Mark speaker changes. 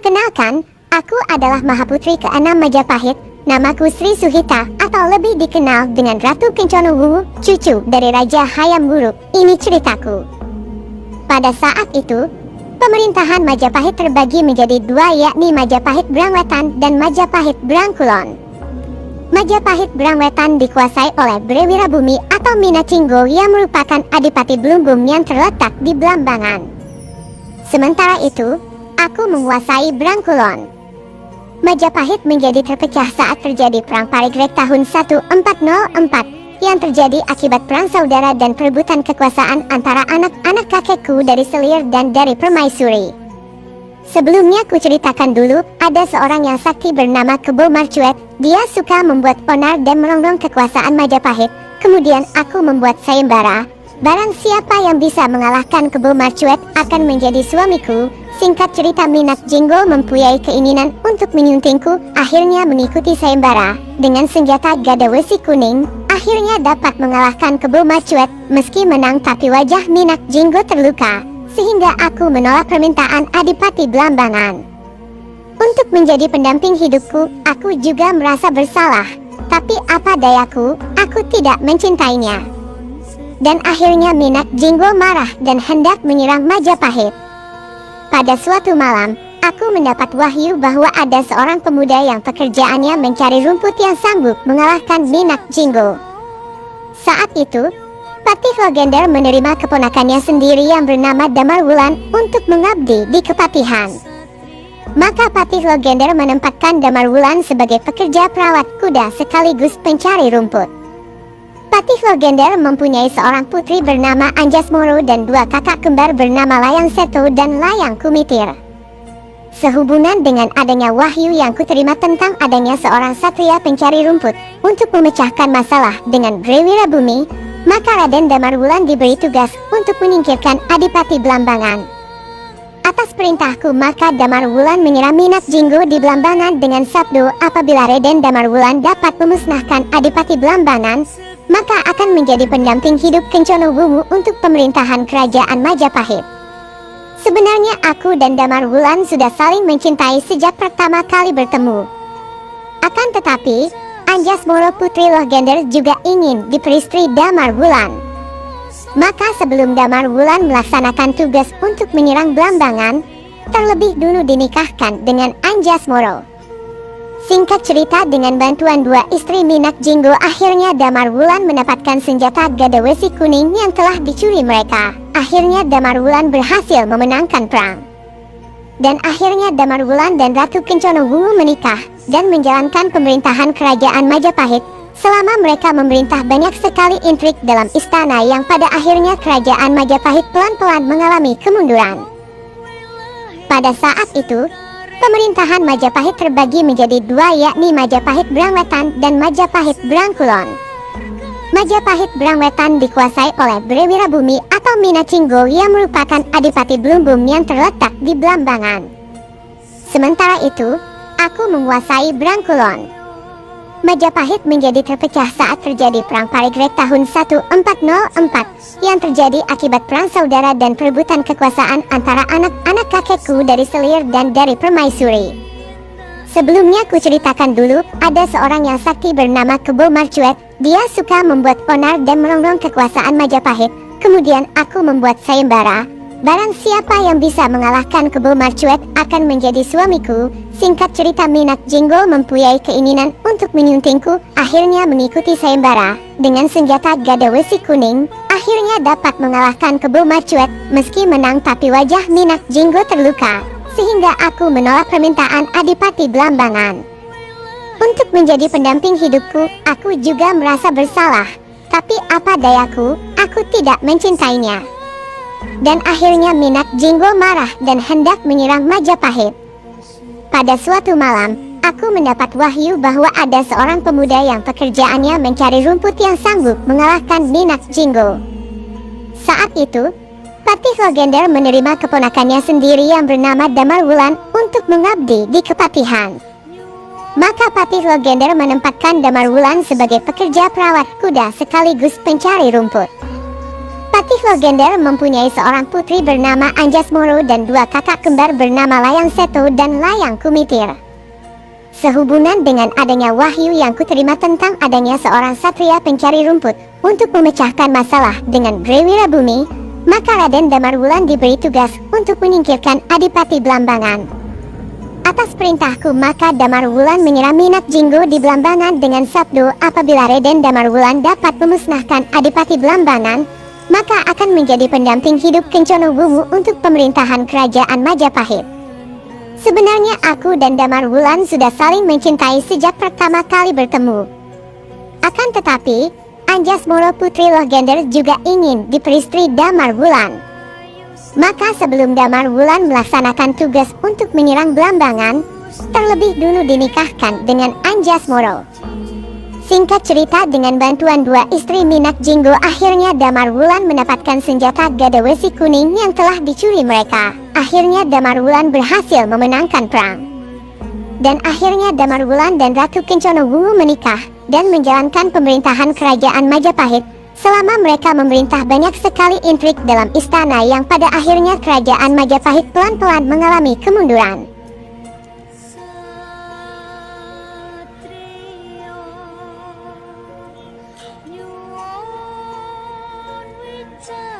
Speaker 1: Perkenalkan, aku adalah Mahaputri ke-6 Majapahit. Namaku Sri Suhita, atau lebih dikenal dengan Ratu Kencana Wungu, cucu dari Raja Hayam Wuruk. Ini ceritaku. Pada saat itu, pemerintahan Majapahit terbagi menjadi dua, yakni Majapahit Brangwetan dan Majapahit Brangkulon. Majapahit Brangwetan dikuasai oleh Bre Wirabumi atau Minacinggo yang merupakan Adipati Blumbung yang terletak di Blambangan. Sementara itu, aku menguasai Brangkulon. Majapahit menjadi terpecah saat terjadi Perang Parigrek tahun 1404 yang terjadi akibat perang saudara dan perebutan kekuasaan antara anak-anak kakekku dari Selir dan dari Permaisuri. Sebelumnya kuceritakan dulu, ada seorang yang sakti bernama Kebo Marcuet. Dia suka membuat onar dan merongrong kekuasaan Majapahit. Kemudian aku membuat sayembara. Barang siapa yang bisa mengalahkan Kebo Marcuet akan menjadi suamiku. Singkat cerita, Minak Jinggo mempunyai keinginan untuk menyuntingku. Akhirnya mengikuti sayembara. Dengan senjata gada besi kuning, akhirnya dapat mengalahkan Kebo Marcuet. Meski menang, tapi wajah Minak Jinggo terluka, sehingga aku menolak permintaan Adipati Blambangan untuk menjadi pendamping hidupku. Aku juga merasa bersalah, tapi apa dayaku, aku tidak mencintainya. Dan akhirnya Minak Jinggo marah dan hendak menyerang Majapahit. Pada suatu malam, aku mendapat wahyu bahwa ada seorang pemuda yang pekerjaannya mencari rumput yang sanggup mengalahkan Minak Jinggo. Saat itu, Patih Logender menerima keponakannya sendiri yang bernama Damar Wulan untuk mengabdi di kepatihan. Maka Patih Logender menempatkan Damar Wulan sebagai pekerja perawat kuda sekaligus pencari rumput. Patih Logender mempunyai seorang putri bernama Anjasmoro dan dua kakak kembar bernama Layang Seto dan Layang Kumitir. Sehubungan dengan adanya wahyu yang kuterima tentang adanya seorang satria pencari rumput untuk memecahkan masalah dengan Bre Wirabumi, maka Raden Damar Wulan diberi tugas untuk menyingkirkan Adipati Blambangan. Atas perintahku, maka Damar Wulan menyerang Minak Jinggo di Blambangan dengan sabdo, apabila Raden Damar Wulan dapat memusnahkan Adipati Blambangan, maka akan menjadi pendamping hidup Kencana Wungu untuk pemerintahan kerajaan Majapahit. Sebenarnya aku dan Damar Wulan sudah saling mencintai sejak pertama kali bertemu. Akan tetapi, Anjasmoro putri Logender juga ingin diperistri Damar Wulan. Maka sebelum Damar Wulan melaksanakan tugas untuk menyerang Blambangan, terlebih dulu dinikahkan dengan Anjasmoro. Singkat cerita, dengan bantuan dua istri Minak Jinggo, akhirnya Damar Wulan mendapatkan senjata gada besi kuning yang telah dicuri mereka. Akhirnya Damar Wulan berhasil memenangkan perang. Dan akhirnya Damar Wulan dan Ratu Kencana Wungu menikah dan menjalankan pemerintahan kerajaan Majapahit. Selama mereka memerintah, banyak sekali intrik dalam istana yang pada akhirnya kerajaan Majapahit pelan-pelan mengalami kemunduran. Pada saat itu, pemerintahan Majapahit terbagi menjadi dua, yakni Majapahit Brangwetan dan Majapahit Brangkulon. Majapahit Brangwetan dikuasai oleh Bre Wirabumi atau Minacinggo yang merupakan Adipati Blumbung yang terletak di Blambangan. Sementara itu, aku menguasai Brangkulon. Majapahit menjadi terpecah saat terjadi Perang Parigrek tahun 1404 yang terjadi akibat perang saudara dan perebutan kekuasaan antara anak-anak kakekku dari Selir dan dari Permaisuri. Sebelumnya kuceritakan dulu, ada seorang yang sakti bernama Kebo Marcuet. Dia suka membuat onar dan merongrong kekuasaan Majapahit. Kemudian aku membuat sayembara. Barang siapa yang bisa mengalahkan Kebo Marcuet akan menjadi suamiku. Singkat cerita, Minak Jinggo mempunyai keinginan untuk menyuntingku. Akhirnya mengikuti sayembara. Dengan senjata gada besi kuning, akhirnya dapat mengalahkan Kebo Marcuet. Meski menang, tapi wajah Minak Jinggo terluka, sehingga aku menolak permintaan Adipati Blambangan untuk menjadi pendamping hidupku. Aku juga merasa bersalah, tapi apa dayaku, aku tidak mencintainya. Dan akhirnya Minak Jinggo marah dan hendak menyerang Majapahit. Pada suatu malam, aku mendapat wahyu bahwa ada seorang pemuda yang pekerjaannya mencari rumput yang sanggup mengalahkan Minak Jinggo. Saat itu, Patih Logender menerima keponakannya sendiri yang bernama Damar Wulan untuk mengabdi di kepatihan. Maka Patih Logender menempatkan Damar Wulan sebagai pekerja perawat kuda sekaligus pencari rumput. Patih Legender mempunyai seorang putri bernama Anjasmoro dan dua kakak kembar bernama Layang Seto dan Layang Kumitir. Sehubungan dengan adanya wahyu yang kuterima tentang adanya seorang satria pencari rumput untuk memecahkan masalah dengan Brewira Bumi, maka Raden Damarwulan diberi tugas untuk menyingkirkan Adipati Blambangan. Atas perintahku maka Damarwulan menyerang Minak Jinggo di Blambangan dengan sabdo apabila Raden Damarwulan dapat memusnahkan Adipati Blambangan, maka akan menjadi pendamping hidup Kencono Wuwu untuk pemerintahan kerajaan Majapahit. Sebenarnya aku dan Damarwulan sudah saling mencintai sejak pertama kali bertemu. Akan tetapi, Anjasmoro putri Legender juga ingin diperistri Damarwulan. Maka sebelum Damarwulan melaksanakan tugas untuk menyerang Blambangan, terlebih dulu dinikahkan dengan Anjasmoro. Singkat cerita, dengan bantuan dua istri Minak Jinggo, akhirnya Damarwulan mendapatkan senjata gada besi kuning yang telah dicuri mereka. Akhirnya Damarwulan berhasil memenangkan perang. Dan akhirnya Damarwulan dan Ratu Kencono Wuwu menikah dan menjalankan pemerintahan kerajaan Majapahit. Selama mereka memerintah, banyak sekali intrik dalam istana yang pada akhirnya kerajaan Majapahit pelan-pelan mengalami kemunduran.
Speaker 2: Nyuwun wicara